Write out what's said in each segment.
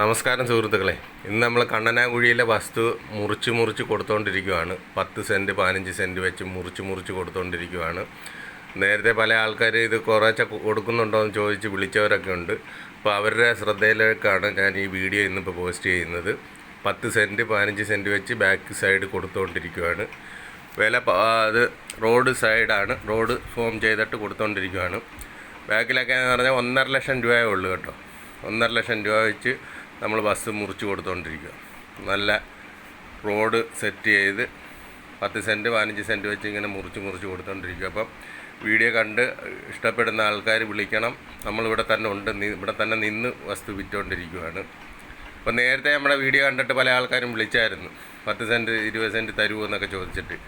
നമസ്കാരം സുഹൃത്തുക്കളെ, ഇന്ന് നമ്മൾ കണ്ണനാകുഴിയിലെ വസ്തു മുറിച്ച് കൊടുത്തുകൊണ്ടിരിക്കുകയാണ്. 10 സെൻറ്റ് 15 സെൻറ്റ് വെച്ച് മുറിച്ച് കൊടുത്തുകൊണ്ടിരിക്കുകയാണ്. നേരത്തെ പല ആൾക്കാർ ഇത് കുറേശ്ശെ കൊടുക്കുന്നുണ്ടോ എന്ന് ചോദിച്ച് വിളിച്ചവരൊക്കെ ഉണ്ട്. അപ്പോൾ അവരുടെ ശ്രദ്ധയിലേക്കാണ് ഞാൻ ഈ വീഡിയോ ഇന്നിപ്പോൾ പോസ്റ്റ് ചെയ്യുന്നത്. 10 സെൻറ്റ് 15 സെൻറ്റ് വെച്ച് ബാക്ക് സൈഡ് കൊടുത്തുകൊണ്ടിരിക്കുകയാണ്. വില അത് റോഡ് സൈഡാണ്, റോഡ് ഫോം ചെയ്തിട്ട് കൊടുത്തുകൊണ്ടിരിക്കുകയാണ്. ബാക്കിലൊക്കെ എന്ന് പറഞ്ഞാൽ 1.5 ലക്ഷം രൂപയേ ഉള്ളൂ കേട്ടോ. 1.5 ലക്ഷം രൂപ വെച്ച് നമ്മൾ ബസ് മുറിച്ച് കൊടുത്തുകൊണ്ടിരിക്കുക. നല്ല റോഡ് സെറ്റ് ചെയ്ത് 10 സെൻറ്റ് 15 സെൻറ്റ് വെച്ച് ഇങ്ങനെ മുറിച്ച് കൊടുത്തുകൊണ്ടിരിക്കുക. അപ്പം വീഡിയോ കണ്ട് ഇഷ്ടപ്പെടുന്ന ആൾക്കാർ വിളിക്കണം. നമ്മളിവിടെ തന്നെ ഉണ്ട്, ഇവിടെ തന്നെ നിന്ന് വസ്തു വിറ്റുകൊണ്ടിരിക്കുകയാണ്. അപ്പോൾ നേരത്തെ നമ്മുടെ വീഡിയോ കണ്ടിട്ട് പല ആൾക്കാരും വിളിച്ചായിരുന്നു, 10 സെൻറ്റ് 20 സെൻറ്റ് തരുമോ എന്നൊക്കെ ചോദിച്ചിട്ട്.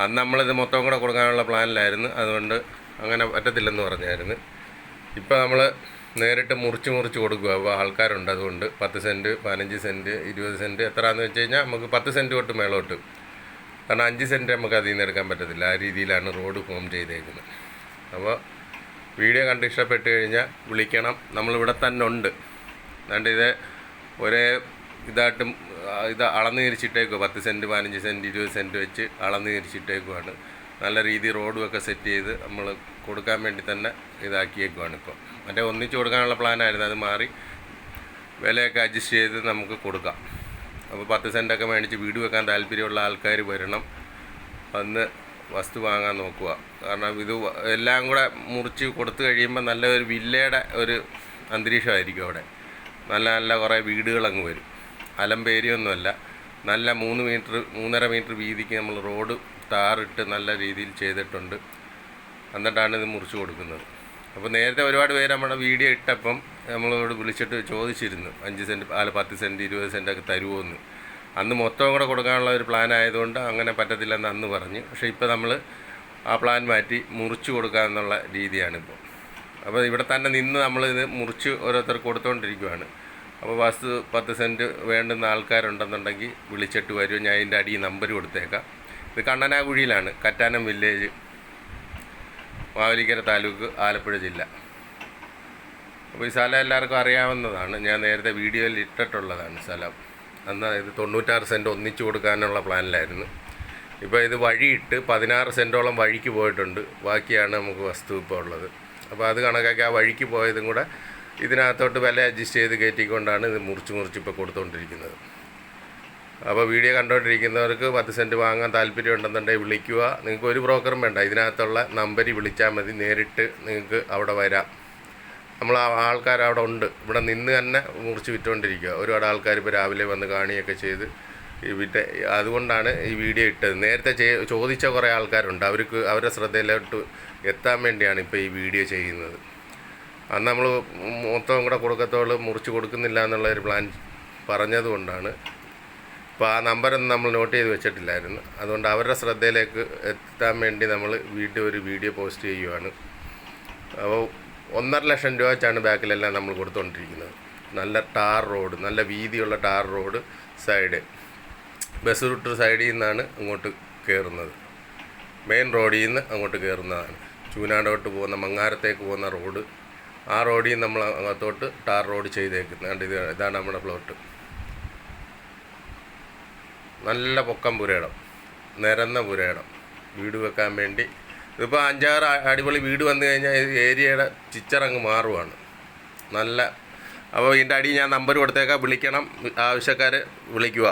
അന്ന് നമ്മളിത് മൊത്തം കൂടെ കൊടുക്കാനുള്ള പ്ലാനിലായിരുന്നു, അതുകൊണ്ട് അങ്ങനെ പറ്റത്തില്ലെന്ന് പറഞ്ഞായിരുന്നു. ഇപ്പോൾ നമ്മൾ നേരിട്ട് മുറിച്ച് കൊടുക്കുക. അപ്പോൾ ആൾക്കാരുണ്ട്, അതുകൊണ്ട് 10 സെൻറ്റ് 15 സെൻറ്റ് 20 സെൻറ്റ് എത്രയാണെന്ന് വെച്ച് കഴിഞ്ഞാൽ നമുക്ക് 10 സെൻറ്റ് തൊട്ട് മേളോട്ട്, കാരണം 5 സെൻറ്റ് നമുക്ക് അതിൽ നിന്ന് എടുക്കാൻ പറ്റത്തില്ല. ആ രീതിയിലാണ് റോഡ് ഫോം ചെയ്തേക്കുന്നത്. അപ്പോൾ വീഡിയോ കണ്ട് ഇഷ്ടപ്പെട്ട് കഴിഞ്ഞാൽ വിളിക്കണം. നമ്മളിവിടെ തന്നെ ഉണ്ട്. അതുകൊണ്ട് ഇത് ഒരേ ഇതായിട്ടും ഇത് അളന്ന് തിരിച്ചിട്ടേക്കുക. 10 സെൻറ്റ് 15 സെൻറ്റ് 20 സെൻറ്റ് വെച്ച് അളന്ന് തിരിച്ചിട്ടേക്കുവാണ്. നല്ല രീതിയിൽ റോഡും ഒക്കെ സെറ്റ് ചെയ്ത് നമ്മൾ കൊടുക്കാൻ വേണ്ടി തന്നെ ഇതാക്കിയേക്കുവാണ്. ഇപ്പോൾ മറ്റേ ഒന്നിച്ച് കൊടുക്കാനുള്ള പ്ലാനായിരുന്നു, അത് മാറി വിലയൊക്കെ അഡ്ജസ്റ്റ് ചെയ്ത് നമുക്ക് കൊടുക്കാം. അപ്പോൾ 10 സെൻറ്റൊക്കെ മേടിച്ച് വീട് വെക്കാൻ താല്പര്യമുള്ള ആൾക്കാർ വരണം, വന്ന് വസ്തു വാങ്ങാൻ നോക്കുക. കാരണം ഇത് എല്ലാം കൂടെ മുറിച്ച് കൊടുത്തു കഴിയുമ്പോൾ നല്ലൊരു വില്ലയുടെ ഒരു അന്തരീക്ഷമായിരിക്കും അവിടെ. നല്ല കുറേ വീടുകളങ്ങ് വരും. അലമ്പേരിയൊന്നുമല്ല, നല്ല 3.5 മീറ്റർ വീതിക്ക് നമ്മൾ റോഡ് ടാറിട്ട് നല്ല രീതിയിൽ ചെയ്തിട്ടുണ്ട്. എന്നിട്ടാണ് ഇത് മുറിച്ച് കൊടുക്കുന്നത്. അപ്പോൾ നേരത്തെ ഒരുപാട് പേര് നമ്മുടെ വീഡിയോ ഇട്ടപ്പം നമ്മളോട് വിളിച്ചിട്ട് ചോദിച്ചിരുന്നു, 5 സെൻറ്റ് 10 സെൻറ്റ് 20 സെൻറ്റൊക്കെ തരുമോ എന്ന്. അന്ന് മൊത്തം കൂടെ കൊടുക്കാനുള്ള ഒരു പ്ലാൻ ആയതുകൊണ്ട് അങ്ങനെ പറ്റത്തില്ലെന്ന് അന്ന് പറഞ്ഞു. പക്ഷേ ഇപ്പോൾ നമ്മൾ ആ പ്ലാൻ മാറ്റി മുറിച്ച് കൊടുക്കാമെന്നുള്ള രീതിയാണിപ്പോൾ. അപ്പോൾ ഇവിടെ തന്നെ നിന്ന് നമ്മളിത് മുറിച്ച് ഓരോരുത്തർക്ക് കൊടുത്തുകൊണ്ടിരിക്കുകയാണ്. അപ്പോൾ വസ്തു 10 സെൻറ്റ് വേണ്ടുന്ന ആൾക്കാരുണ്ടെന്നുണ്ടെങ്കിൽ വിളിച്ചിട്ട് വരും. ഞാൻ അതിൻ്റെ അടിയിൽ നമ്പർ കൊടുത്തേക്കാം. ഇത് കണ്ണനാകുഴിയിലാണ്, കറ്റാനം വില്ലേജ്, മാവേലിക്കര താലൂക്ക്, ആലപ്പുഴ ജില്ല. അപ്പോൾ ഈ സ്ഥലം എല്ലാവർക്കും അറിയാവുന്നതാണ്, ഞാൻ നേരത്തെ വീഡിയോയിൽ ഇട്ടിട്ടുള്ളതാണ് സ്ഥലം. അന്ന് ഇത് 96 സെൻറ്റ് ഒന്നിച്ച് കൊടുക്കാനുള്ള പ്ലാനിലായിരുന്നു. ഇപ്പോൾ ഇത് വഴിയിട്ട് 16 സെൻറ്റോളം വഴിക്ക് പോയിട്ടുണ്ട്. ബാക്കിയാണ് നമുക്ക് വസ്തു ഇപ്പോൾ ഉള്ളത്. അപ്പോൾ അത് കണക്കാക്കി ആ വഴിക്ക് പോയതും കൂടെ ഇതിനകത്തോട്ട് വില അഡ്ജസ്റ്റ് ചെയ്ത് കയറ്റിക്കൊണ്ടാണ് ഇത് മുറിച്ച് ഇപ്പോൾ കൊടുത്തുകൊണ്ടിരിക്കുന്നത്. അപ്പോൾ വീഡിയോ കണ്ടുകൊണ്ടിരിക്കുന്നവർക്ക് 10 സെൻറ്റ് വാങ്ങാൻ താല്പര്യം ഉണ്ടെന്നുണ്ടെങ്കിൽ വിളിക്കുക. നിങ്ങൾക്ക് ഒരു ബ്രോക്കറും വേണ്ട, ഇതിനകത്തുള്ള നമ്പറിൽ വിളിച്ചാൽ മതി. നേരിട്ട് നിങ്ങൾക്ക് അവിടെ വരാം. നമ്മൾ ആൾക്കാർ അവിടെ ഉണ്ട്, ഇവിടെ നിന്ന് തന്നെ മുറിച്ച് വിറ്റുകൊണ്ടിരിക്കുക. ഒരുപാട് ആൾക്കാർ ഇപ്പോൾ രാവിലെ വന്ന് കാണുകയൊക്കെ ചെയ്ത് അതുകൊണ്ടാണ് ഈ വീഡിയോ ഇട്ടത്. നേരത്തെ ചോദിച്ച കുറേ ആൾക്കാരുണ്ട്, അവരുടെ ശ്രദ്ധയിലോട്ട് എത്താൻ വേണ്ടിയാണ് ഇപ്പോൾ ഈ വീഡിയോ ചെയ്യുന്നത്. അന്ന് നമ്മൾ മൊത്തം കൂടെ കൊടുക്കത്തോളം മുറിച്ച് കൊടുക്കുന്നില്ല എന്നുള്ളൊരു പ്ലാൻ പറഞ്ഞതുകൊണ്ടാണ്. അപ്പോൾ ആ നമ്പറൊന്നും നമ്മൾ നോട്ട് ചെയ്ത് വെച്ചിട്ടില്ലായിരുന്നു, അതുകൊണ്ട് അവരുടെ ശ്രദ്ധയിലേക്ക് എത്താൻ വേണ്ടി നമ്മൾ ഒരു വീഡിയോ പോസ്റ്റ് ചെയ്യുവാണ്. അപ്പോൾ 1.5 ലക്ഷം രൂപ വെച്ചാണ് ബാക്കിലെല്ലാം നമ്മൾ കൊടുത്തുകൊണ്ടിരിക്കുന്നത്. നല്ല ടാർ റോഡ്, നല്ല വീതിയുള്ള tar road side, bus route സൈഡിൽ നിന്നാണ് അങ്ങോട്ട് കയറുന്നത്. മെയിൻ റോഡിൽ നിന്ന് അങ്ങോട്ട് കയറുന്നതാണ്. ചൂനാടോട്ട് പോകുന്ന മങ്ങാരത്തേക്ക് പോകുന്ന റോഡ്, ആ റോഡിൽ നമ്മൾ അകത്തോട്ട് ടാർ റോഡ് ചെയ്തേക്കുന്നത്. ഇതാണ് നമ്മുടെ പ്ലോട്ട്. നല്ല പൊക്കം പുരയിടം, നിരന്ന പുരയിടം, വീട് വെക്കാൻ വേണ്ടി. ഇതിപ്പോൾ 5-6 അടിപൊളി വീട് വന്നു കഴിഞ്ഞാൽ ഏരിയയുടെ ചിച്ചറങ്ങ് മാറുവാണ്. നല്ല അപ്പോൾ ഇതിൻ്റെ അടി ഞാൻ നമ്പർ കൊടുത്തേക്കാം, വിളിക്കണം. ആവശ്യക്കാർ വിളിക്കുക.